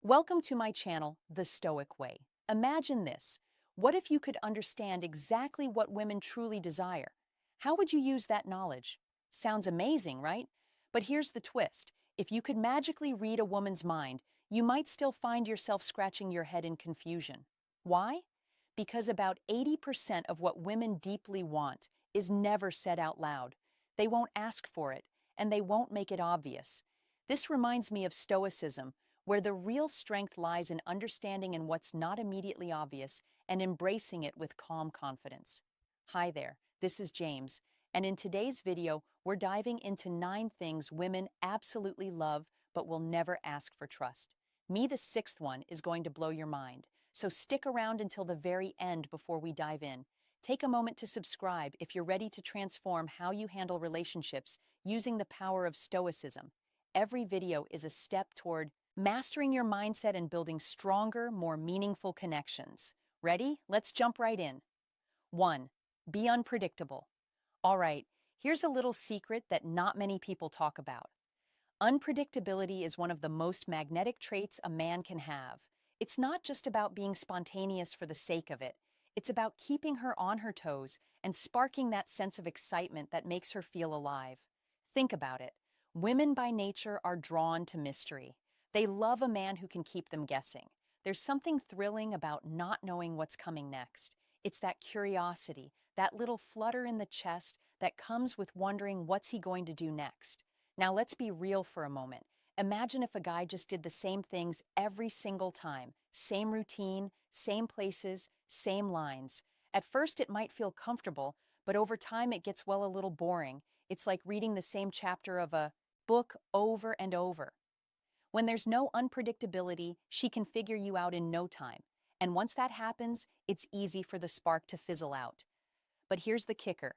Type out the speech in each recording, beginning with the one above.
Welcome to my channel, The Stoic Way. Imagine this. What if you could understand exactly what women truly desire? How would you use that knowledge? Sounds amazing, right? But here's the twist. If you could magically read a woman's mind, you might still find yourself scratching your head in confusion. Why? Because about 80% of what women deeply want is never said out loud. They won't ask for it, and they won't make it obvious. This reminds me of Stoicism, where the real strength lies in understanding in what's not immediately obvious and embracing it with calm confidence. Hi there, this is James, and in today's video, we're diving into 9 things women absolutely love but will never ask for trust. The sixth one, is going to blow your mind, so stick around until the very end before we dive in. Take a moment to subscribe if you're ready to transform how you handle relationships using the power of Stoicism. Every video is a step toward mastering your mindset and building stronger, more meaningful connections. Ready? Let's jump right in. 1. Be unpredictable. All right, here's a little secret that not many people talk about. Unpredictability is one of the most magnetic traits a man can have. It's not just about being spontaneous for the sake of it. It's about keeping her on her toes and sparking that sense of excitement that makes her feel alive. Think about it. Women by nature are drawn to mystery. They love a man who can keep them guessing. There's something thrilling about not knowing what's coming next. It's that curiosity, that little flutter in the chest that comes with wondering what's he going to do next. Now let's be real for a moment. Imagine if a guy just did the same things every single time. Same routine, same places, same lines. At first it might feel comfortable, but over time it gets a little boring. It's like reading the same chapter of a book over and over. When there's no unpredictability, she can figure you out in no time. And once that happens, it's easy for the spark to fizzle out. But here's the kicker.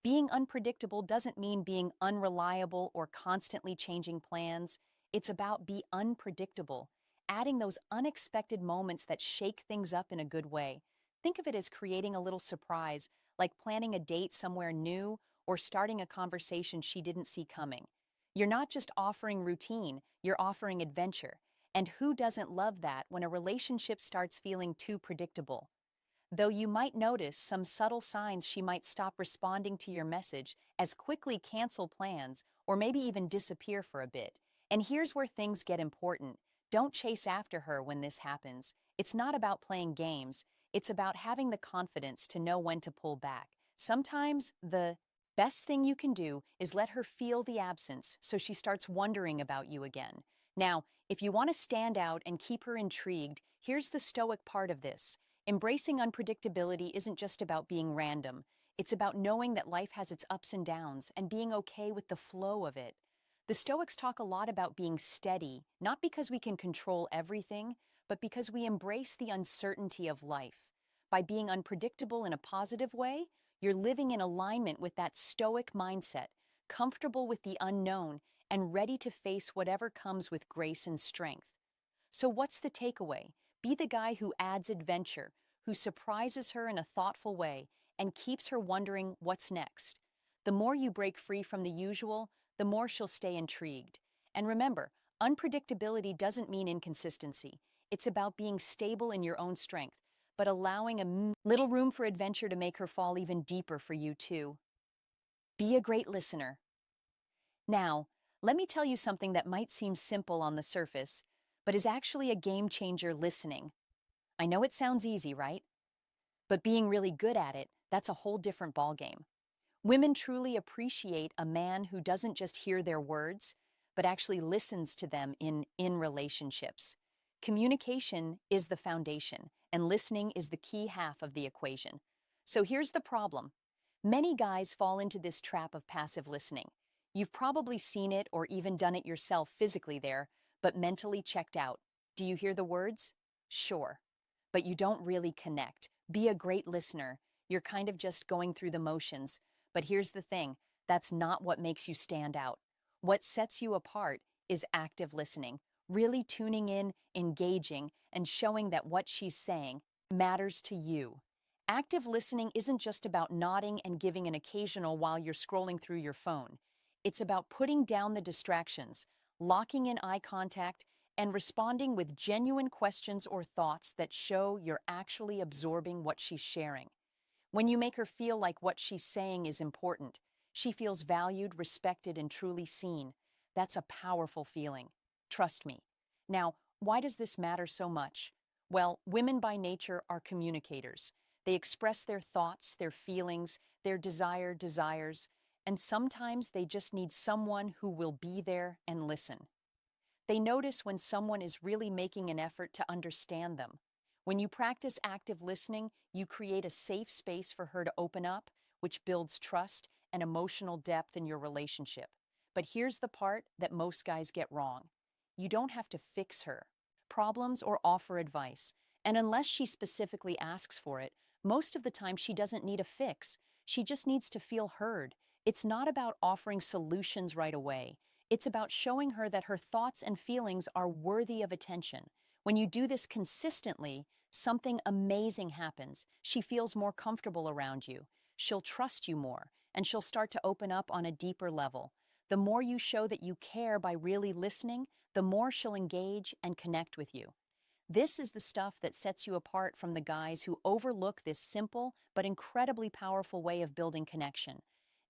Being unpredictable doesn't mean being unreliable or constantly changing plans. It's about be unpredictable, adding those unexpected moments that shake things up in a good way. Think of it as creating a little surprise, like planning a date somewhere new or starting a conversation she didn't see coming. You're not just offering routine, you're offering adventure. And who doesn't love that when a relationship starts feeling too predictable? Though you might notice some subtle signs she might stop responding to your message, as quickly cancel plans, or maybe even disappear for a bit. And here's where things get important. Don't chase after her when this happens. It's not about playing games. It's about having the confidence to know when to pull back. Sometimes the best thing you can do is let her feel the absence so she starts wondering about you again. Now, if you want to stand out and keep her intrigued, here's the stoic part of this. Embracing unpredictability isn't just about being random. It's about knowing that life has its ups and downs and being okay with the flow of it. The Stoics talk a lot about being steady, not because we can control everything, but because we embrace the uncertainty of life. By being unpredictable in a positive way, you're living in alignment with that Stoic mindset, comfortable with the unknown, and ready to face whatever comes with grace and strength. So what's the takeaway? Be the guy who adds adventure, who surprises her in a thoughtful way, and keeps her wondering what's next. The more you break free from the usual, the more she'll stay intrigued. And remember, unpredictability doesn't mean inconsistency. It's about being stable in your own strength, but allowing a little room for adventure to make her fall even deeper for you too. Be a great listener. Now, let me tell you something that might seem simple on the surface, but is actually a game changer: listening. I know it sounds easy, right? But being really good at it, that's a whole different ballgame. Women truly appreciate a man who doesn't just hear their words, but actually listens to them in relationships. Communication is the foundation, and listening is the key half of the equation. So here's the problem. Many guys fall into this trap of passive listening. You've probably seen it or even done it yourself physically there, but mentally checked out. Do you hear the words? Sure. But you don't really connect. Be a great listener. You're kind of just going through the motions. But here's the thing, that's not what makes you stand out. What sets you apart is active listening, really tuning in, engaging, and showing that what she's saying matters to you. Active listening isn't just about nodding and giving an occasional while you're scrolling through your phone. It's about putting down the distractions, locking in eye contact, and responding with genuine questions or thoughts that show you're actually absorbing what she's sharing. When you make her feel like what she's saying is important, she feels valued, respected, and truly seen. That's a powerful feeling. Trust me. Now, why does this matter so much? Well, women by nature are communicators. They express their thoughts, their feelings, their desires, and sometimes they just need someone who will be there and listen. They notice when someone is really making an effort to understand them. When you practice active listening, you create a safe space for her to open up, which builds trust and emotional depth in your relationship. But here's the part that most guys get wrong. You don't have to fix her problems or offer advice. And unless she specifically asks for it, most of the time she doesn't need a fix. She just needs to feel heard. It's not about offering solutions right away. It's about showing her that her thoughts and feelings are worthy of attention. When you do this consistently, something amazing happens. She feels more comfortable around you. She'll trust you more, and she'll start to open up on a deeper level. The more you show that you care by really listening, the more she'll engage and connect with you. This is the stuff that sets you apart from the guys who overlook this simple but incredibly powerful way of building connection.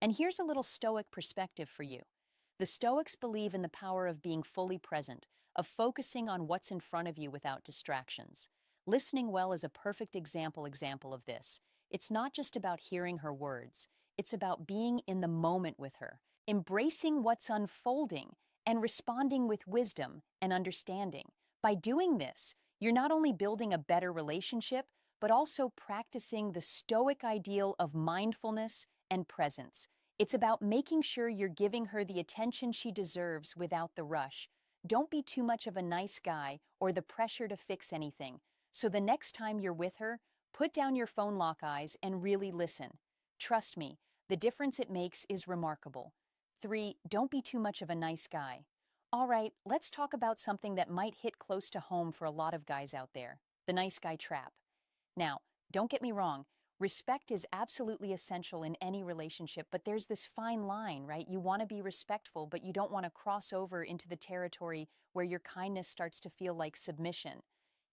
And here's a little Stoic perspective for you. The Stoics believe in the power of being fully present, of focusing on what's in front of you without distractions. Listening well is a perfect example of this. It's not just about hearing her words, it's about being in the moment with her, embracing what's unfolding, and responding with wisdom and understanding. By doing this, you're not only building a better relationship, but also practicing the Stoic ideal of mindfulness and presence. It's about making sure you're giving her the attention she deserves without the rush. Don't be too much of a nice guy or the pressure to fix anything. So the next time you're with her, put down your phone lock eyes and really listen. Trust me, the difference it makes is remarkable. 3. Don't be too much of a nice guy. All right, let's talk about something that might hit close to home for a lot of guys out there, the nice guy trap. Now, don't get me wrong, respect is absolutely essential in any relationship, but there's this fine line, right? You want to be respectful, but you don't want to cross over into the territory where your kindness starts to feel like submission.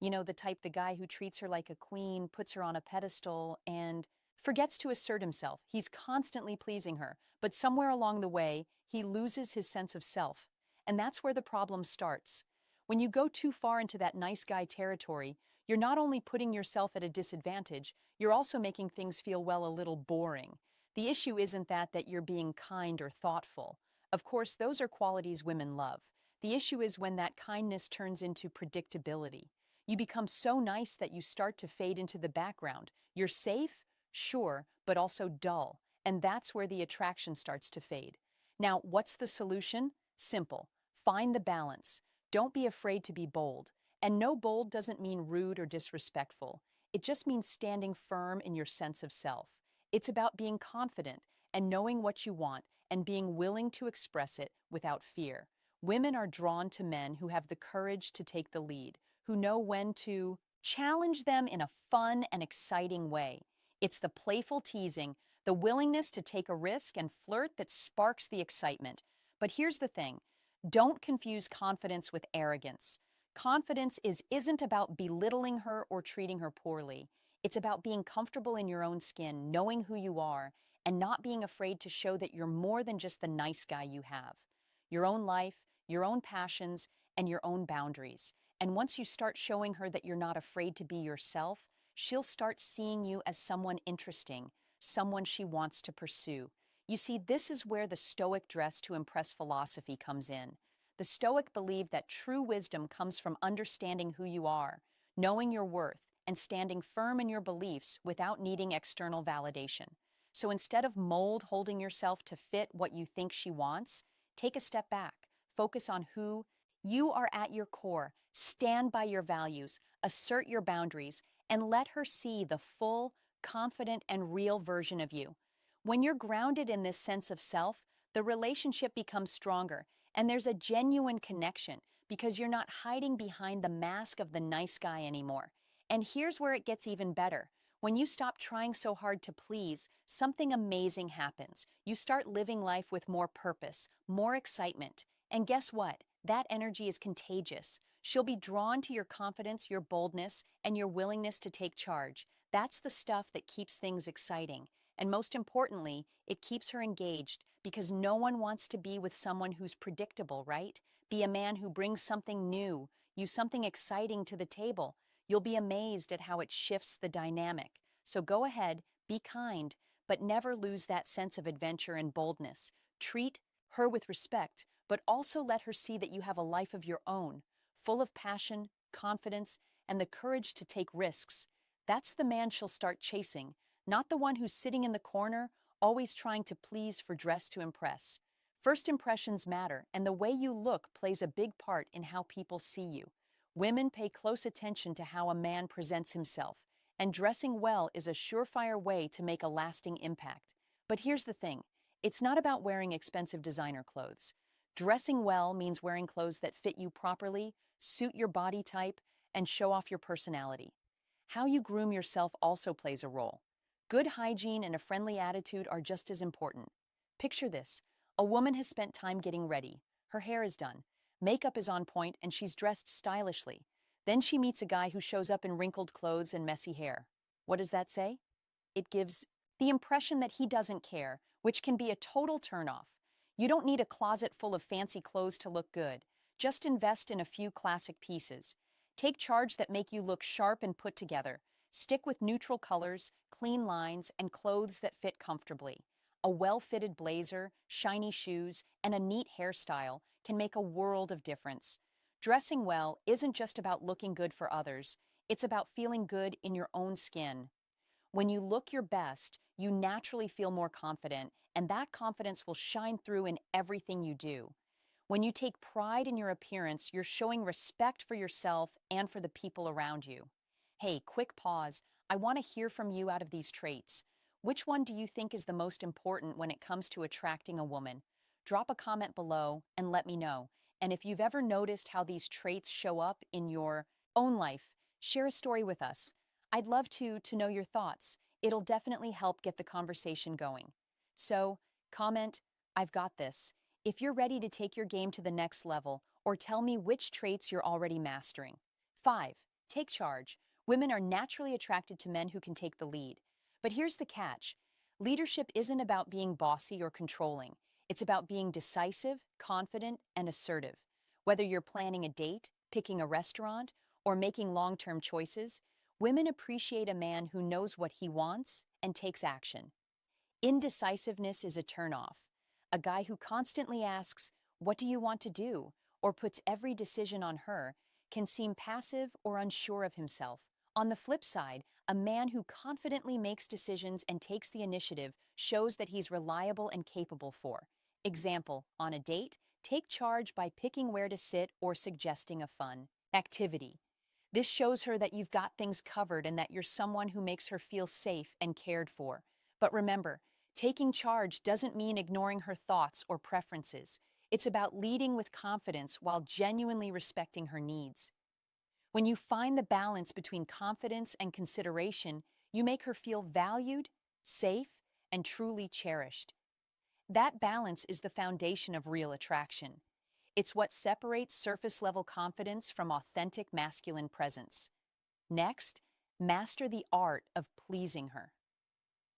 You know, the guy who treats her like a queen, puts her on a pedestal, and forgets to assert himself. He's constantly pleasing her, but somewhere along the way, he loses his sense of self. And that's where the problem starts. When you go too far into that nice guy territory, you're not only putting yourself at a disadvantage, you're also making things feel, well, a little boring. The issue isn't that you're being kind or thoughtful. Of course, those are qualities women love. The issue is when that kindness turns into predictability. You become so nice that you start to fade into the background. You're safe, sure, but also dull. And that's where the attraction starts to fade. Now, what's the solution? Simple. Find the balance. Don't be afraid to be bold. And no, bold doesn't mean rude or disrespectful. It just means standing firm in your sense of self. It's about being confident and knowing what you want and being willing to express it without fear. Women are drawn to men who have the courage to take the lead, who know when to challenge them in a fun and exciting way. It's the playful teasing, the willingness to take a risk and flirt that sparks the excitement. But here's the thing. Don't confuse confidence with arrogance. Confidence isn't about belittling her or treating her poorly. It's about being comfortable in your own skin, knowing who you are, and not being afraid to show that you're more than just the nice guy you have. Your own life, your own passions, and your own boundaries. And once you start showing her that you're not afraid to be yourself, she'll start seeing you as someone interesting, someone she wants to pursue. You see, this is where the Stoic dress to impress philosophy comes in. The Stoic believe that true wisdom comes from understanding who you are, knowing your worth, and standing firm in your beliefs without needing external validation. So instead of holding yourself to fit what you think she wants, take a step back, focus on who you are at your core, stand by your values, assert your boundaries, and let her see the full, confident, and real version of you. When you're grounded in this sense of self, the relationship becomes stronger, and there's a genuine connection because you're not hiding behind the mask of the nice guy anymore. And here's where it gets even better. When you stop trying so hard to please, something amazing happens. You start living life with more purpose, more excitement. And guess what? That energy is contagious. She'll be drawn to your confidence, your boldness, and your willingness to take charge. That's the stuff that keeps things exciting. And most importantly, it keeps her engaged because no one wants to be with someone who's predictable, right? Be a man who brings something new, use something exciting to the table. You'll be amazed at how it shifts the dynamic. So go ahead, be kind, but never lose that sense of adventure and boldness. Treat her with respect, but also let her see that you have a life of your own, full of passion, confidence, and the courage to take risks. That's the man she'll start chasing, not the one who's sitting in the corner, always trying to please for dress to impress. First impressions matter, and the way you look plays a big part in how people see you. Women pay close attention to how a man presents himself, and dressing well is a surefire way to make a lasting impact. But here's the thing, it's not about wearing expensive designer clothes. Dressing well means wearing clothes that fit you properly, suit your body type, and show off your personality. How you groom yourself also plays a role. Good hygiene and a friendly attitude are just as important. Picture this. A woman has spent time getting ready. Her hair is done. Makeup is on point and she's dressed stylishly. Then she meets a guy who shows up in wrinkled clothes and messy hair. What does that say? It gives the impression that he doesn't care, which can be a total turnoff. You don't need a closet full of fancy clothes to look good. Just invest in a few classic pieces. Take charge that make you look sharp and put together. Stick with neutral colors, clean lines, and clothes that fit comfortably. A well-fitted blazer, shiny shoes, and a neat hairstyle can make a world of difference. Dressing well isn't just about looking good for others, it's about feeling good in your own skin. When you look your best, you naturally feel more confident, and that confidence will shine through in everything you do. When you take pride in your appearance, you're showing respect for yourself and for the people around you. Hey, quick pause. I want to hear from you out of these traits. Which one do you think is the most important when it comes to attracting a woman? Drop a comment below and let me know. And if you've ever noticed how these traits show up in your own life, share a story with us. I'd love to know your thoughts. It'll definitely help get the conversation going. So, comment, I've got this. If you're ready to take your game to the next level, or tell me which traits you're already mastering. 5. Take charge. Women are naturally attracted to men who can take the lead. But here's the catch. Leadership isn't about being bossy or controlling. It's about being decisive, confident, and assertive. Whether you're planning a date, picking a restaurant, or making long-term choices, women appreciate a man who knows what he wants and takes action. Indecisiveness is a turnoff. A guy who constantly asks, "What do you want to do?" or puts every decision on her can seem passive or unsure of himself. On the flip side, a man who confidently makes decisions and takes the initiative shows that he's reliable and capable for. Example, on a date, take charge by picking where to sit or suggesting a fun activity. This shows her that you've got things covered and that you're someone who makes her feel safe and cared for. But remember, taking charge doesn't mean ignoring her thoughts or preferences. It's about leading with confidence while genuinely respecting her needs. When you find the balance between confidence and consideration, you make her feel valued, safe, and truly cherished. That balance is the foundation of real attraction. It's what separates surface-level confidence from authentic masculine presence. Next, master the art of pleasing her.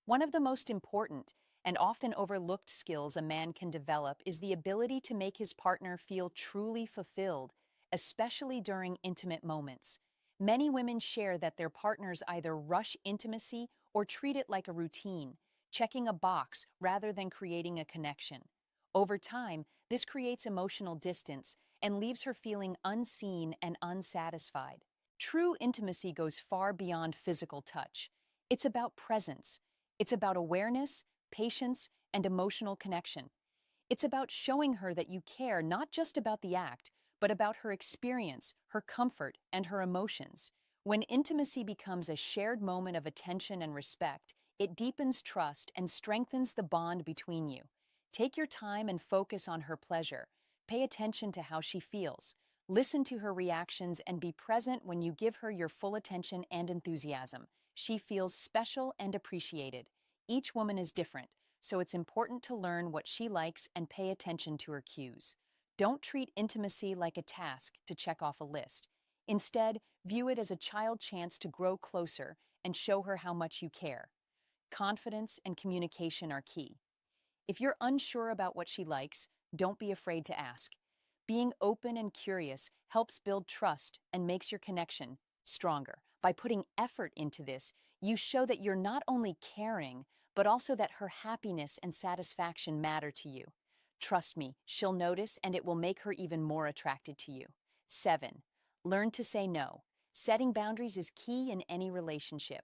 One of the most important and often overlooked skills a man can develop is the ability to make his partner feel truly fulfilled, especially during intimate moments. Many women share that their partners either rush intimacy or treat it like a routine, checking a box rather than creating a connection. Over time, this creates emotional distance and leaves her feeling unseen and unsatisfied. True intimacy goes far beyond physical touch. It's about presence. It's about awareness, patience, and emotional connection. It's about showing her that you care not just about the act, but about her experience, her comfort, and her emotions. When intimacy becomes a shared moment of attention and respect, it deepens trust and strengthens the bond between you. Take your time and focus on her pleasure. Pay attention to how she feels. Listen to her reactions and be present when you give her your full attention and enthusiasm. She feels special and appreciated. Each woman is different, so it's important to learn what she likes and pay attention to her cues. Don't treat intimacy like a task to check off a list. Instead, view it as a child chance to grow closer and show her how much you care. Confidence and communication are key. If you're unsure about what she likes, don't be afraid to ask. Being open and curious helps build trust and makes your connection stronger. By putting effort into this, you show that you're not only caring, but also that her happiness and satisfaction matter to you. Trust me, she'll notice and it will make her even more attracted to you. 7. Learn to say no. Setting boundaries is key in any relationship.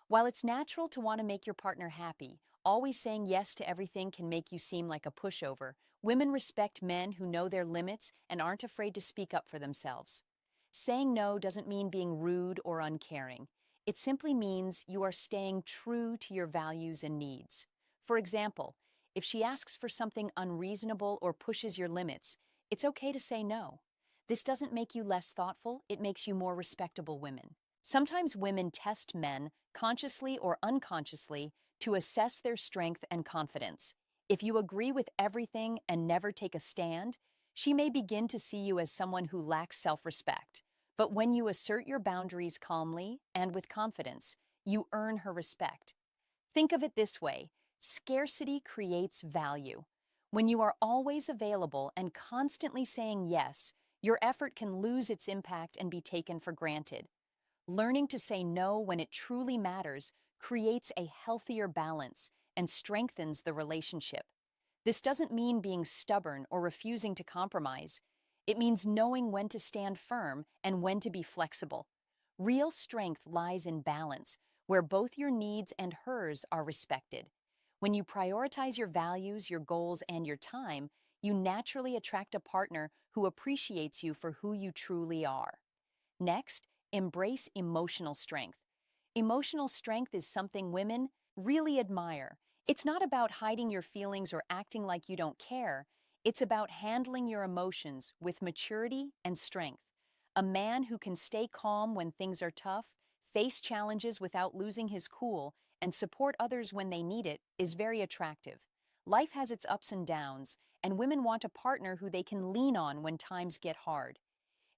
While it's natural to want to make your partner happy, always saying yes to everything can make you seem like a pushover. Women respect men who know their limits and aren't afraid to speak up for themselves. Saying no doesn't mean being rude or uncaring. It simply means you are staying true to your values and needs. For example, if she asks for something unreasonable or pushes your limits, it's okay to say no. This doesn't make you less thoughtful, it makes you more respectable women. Sometimes women test men, consciously or unconsciously, to assess their strength and confidence. If you agree with everything and never take a stand, she may begin to see you as someone who lacks self-respect. But when you assert your boundaries calmly and with confidence, you earn her respect. Think of it this way: scarcity creates value. When you are always available and constantly saying yes, your effort can lose its impact and be taken for granted. Learning to say no when it truly matters creates a healthier balance and strengthens the relationship. This doesn't mean being stubborn or refusing to compromise. It means knowing when to stand firm and when to be flexible. Real strength lies in balance, where both your needs and hers are respected. When you prioritize your values, your goals, and your time, you naturally attract a partner who appreciates you for who you truly are. Next, embrace emotional strength. Emotional strength is something women really admire. It's not about hiding your feelings or acting like you don't care. It's about handling your emotions with maturity and strength. A man who can stay calm when things are tough, face challenges without losing his cool, and support others when they need it is very attractive. Life has its ups and downs, and women want a partner who they can lean on when times get hard.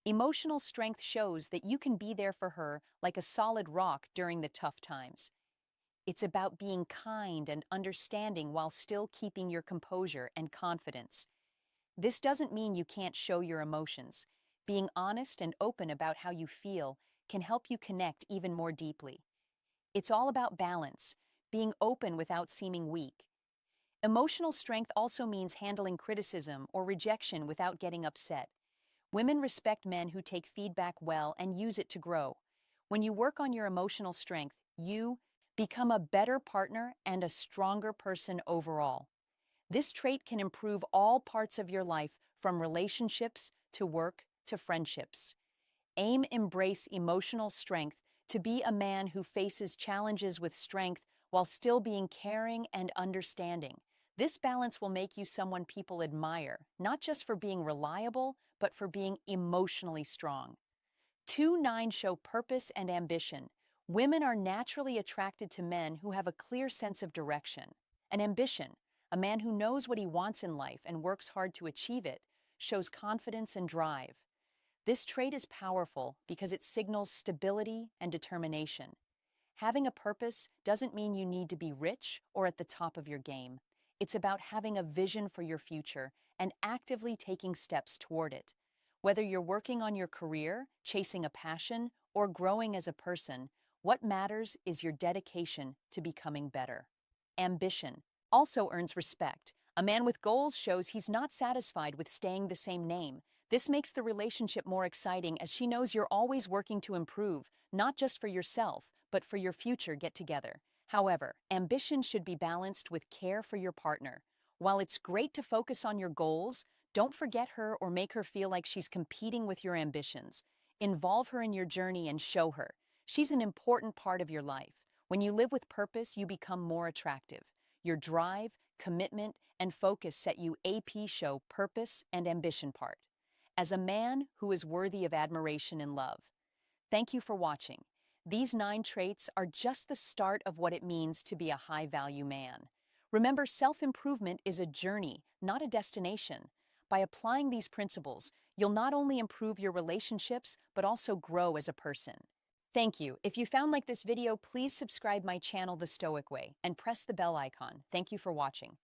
Emotional strength shows that you can be there for her like a solid rock during the tough times. It's about being kind and understanding while still keeping your composure and confidence. This doesn't mean you can't show your emotions. Being honest and open about how you feel can help you connect even more deeply. It's all about balance, being open without seeming weak. Emotional strength also means handling criticism or rejection without getting upset. Women respect men who take feedback well and use it to grow. When you work on your emotional strength, you become a better partner and a stronger person overall. This trait can improve all parts of your life, from relationships to work to friendships. Embrace emotional strength to be a man who faces challenges with strength while still being caring and understanding. This balance will make you someone people admire, not just for being reliable, but for being emotionally strong. 2-9 show purpose and ambition. Women are naturally attracted to men who have a clear sense of direction. An ambition, a man who knows what he wants in life and works hard to achieve it, shows confidence and drive. This trait is powerful because it signals stability and determination. Having a purpose doesn't mean you need to be rich or at the top of your game. It's about having a vision for your future and actively taking steps toward it. Whether you're working on your career, chasing a passion, or growing as a person, what matters is your dedication to becoming better. Ambition also earns respect. A man with goals shows he's not satisfied with staying the same name. This makes the relationship more exciting as she knows you're always working to improve, not just for yourself, but for your future get-together. However, ambition should be balanced with care for your partner. While it's great to focus on your goals, don't forget her or make her feel like she's competing with your ambitions. Involve her in your journey and show her. She's an important part of your life. When you live with purpose, you become more attractive. Your drive, commitment, and focus set you AP show purpose and ambition part. As a man who is worthy of admiration and love. Thank you for watching. These 9 traits are just the start of what it means to be a high-value man. Remember, self-improvement is a journey, not a destination. by applying these principles, you'll not only improve your relationships, but also grow as a person. Thank you. If you found like this video, please subscribe my channel, The Stoic Way, and press the bell icon. Thank you for watching.